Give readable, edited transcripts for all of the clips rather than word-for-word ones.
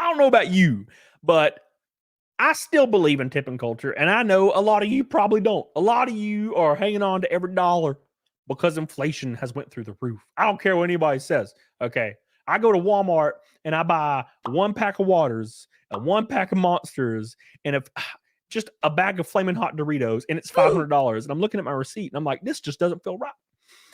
don't know about you, but I still believe in tipping culture, and I know a lot of you probably don't. A lot of you are hanging on to every dollar because inflation has went through the roof. I don't care what anybody says. Okay, I go to Walmart and I buy 1 pack of waters and 1 pack of Monsters and if just a bag of flaming hot Doritos, and it's $500. And I'm looking at my receipt and I'm like, this just doesn't feel right.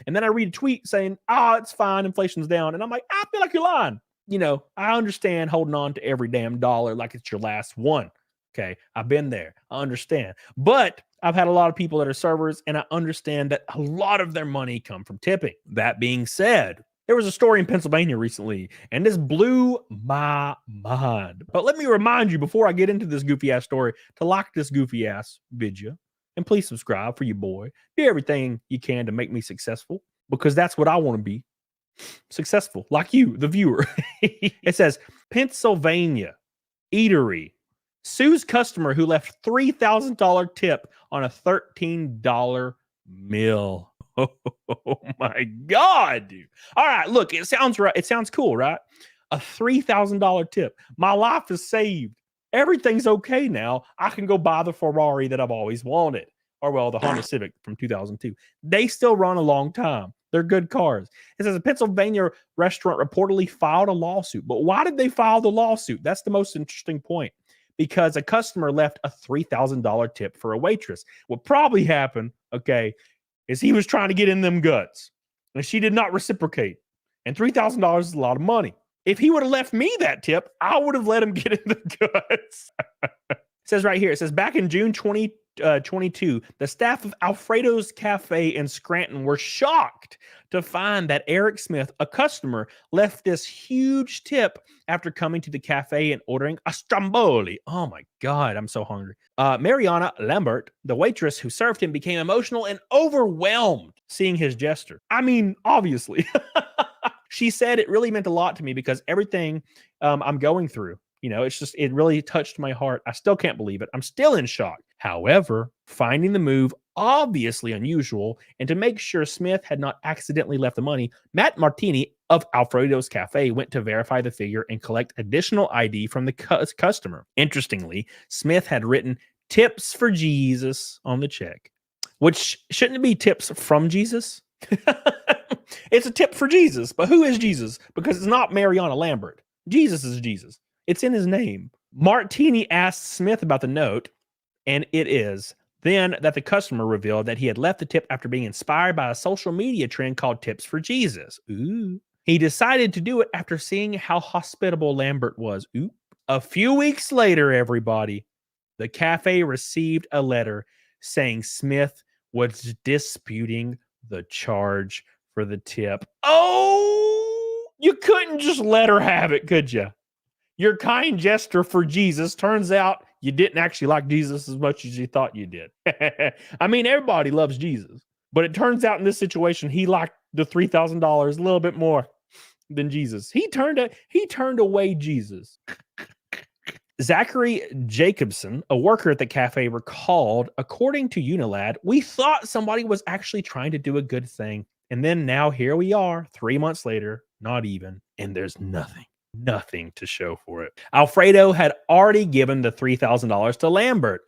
And then I read a tweet saying, it's fine, inflation's down. And I'm like, I feel like you're lying. You know, I understand holding on to every damn dollar like it's your last one. Okay, I've been there. I understand. But I've had a lot of people that are servers, and I understand that a lot of their money come from tipping. That being said, there was a story in Pennsylvania recently, and this blew my mind. But let me remind you before I get into this goofy ass story to like this goofy ass video, and please subscribe for your boy. Do everything you can to make me successful, because that's what I want to be. Successful, like you, the viewer. It says, Pennsylvania eatery sues customer who left $3,000 tip on a $13 meal. Oh my God, dude. All right, look, it sounds right. It sounds cool, right? A $3,000 tip. My life is saved. Everything's okay now. I can go buy the Ferrari that I've always wanted. Or, well, the Honda Civic from 2002. They still run a long time. They're good cars. It says a Pennsylvania restaurant reportedly filed a lawsuit. But why did they file the lawsuit? That's the most interesting point. Because a customer left a $3,000 tip for a waitress. What probably happened, okay, is he was trying to get in them guts. And she did not reciprocate. And $3,000 is a lot of money. If he would have left me that tip, I would have let him get in the guts. It says right here, it says back in June 2022, the staff of Alfredo's Cafe in Scranton were shocked to find that Eric Smith, a customer, left this huge tip after coming to the cafe and ordering a stromboli. Oh my God, I'm so hungry. Mariana Lambert, the waitress who served him, became emotional and overwhelmed seeing his gesture. I mean, obviously. She said it really meant a lot to me because everything I'm going through, you know, it really touched my heart. I still can't believe it. I'm still in shock. However, finding the move obviously unusual, and to make sure Smith had not accidentally left the money, Matt Martini of Alfredo's Cafe went to verify the figure and collect additional ID from the customer. Interestingly, Smith had written tips for Jesus on the check, which shouldn't it be tips from Jesus? It's a tip for Jesus, but who is Jesus? Because it's not Mariana Lambert. Jesus is Jesus. It's in his name. Martini asked Smith about the note, and it is then that the customer revealed that he had left the tip after being inspired by a social media trend called Tips for Jesus. Ooh. He decided to do it after seeing how hospitable Lambert was. Ooh. A few weeks later, everybody, the cafe received a letter saying Smith was disputing the charge for the tip. Oh, you couldn't just let her have it, could you? Your kind gesture for Jesus turns out you didn't actually like Jesus as much as you thought you did. I mean, everybody loves Jesus, but it turns out in this situation, he liked the $3,000 a little bit more than Jesus. He turned away Jesus. Zachary Jacobson, a worker at the cafe, recalled, according to Unilad, we thought somebody was actually trying to do a good thing. And then now here we are, 3 months later, not even, and there's nothing to show for it. Alfredo had already given the $3,000 to Lambert.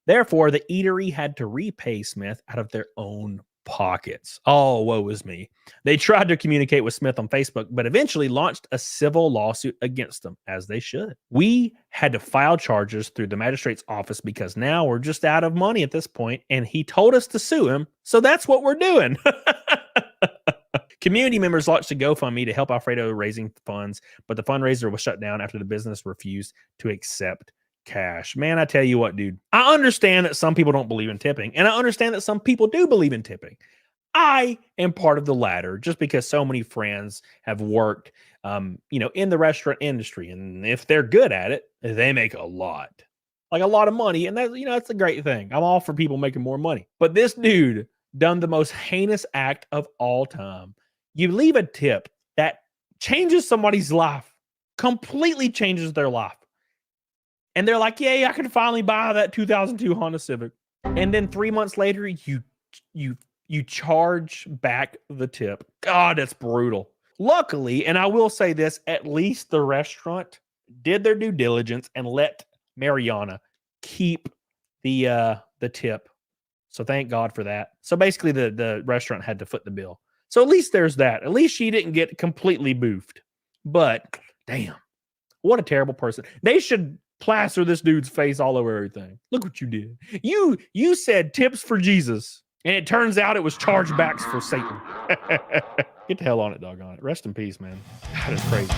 Therefore, the eatery had to repay Smith out of their own pockets. Oh, woe is me. They tried to communicate with Smith on Facebook, but eventually launched a civil lawsuit against him, as they should. We had to file charges through the magistrate's office because now we're just out of money at this point, and he told us to sue him, so that's what we're doing. Community members launched a GoFundMe to help Alfredo raising funds, but the fundraiser was shut down after the business refused to accept cash. Man, I tell you what, dude, I understand that some people don't believe in tipping, and I understand that some people do believe in tipping. I am part of the latter just because so many friends have worked, in the restaurant industry, and if they're good at it, they make a lot of money, and that's a great thing. I'm all for people making more money, but this dude done the most heinous act of all time. You leave a tip that changes somebody's life, completely changes their life. And they're like, yay, I can finally buy that 2002 Honda Civic. And then 3 months later, you charge back the tip. God, that's brutal. Luckily, and I will say this, at least the restaurant did their due diligence and let Mariana keep the tip. So thank God for that. So basically the restaurant had to foot the bill. So at least there's that. At least she didn't get completely boofed. But damn, what a terrible person. They should plaster this dude's face all over everything. Look what you did. You said tips for Jesus, and it turns out it was chargebacks for Satan. Get the hell on it, doggone it. Rest in peace, man. That is crazy.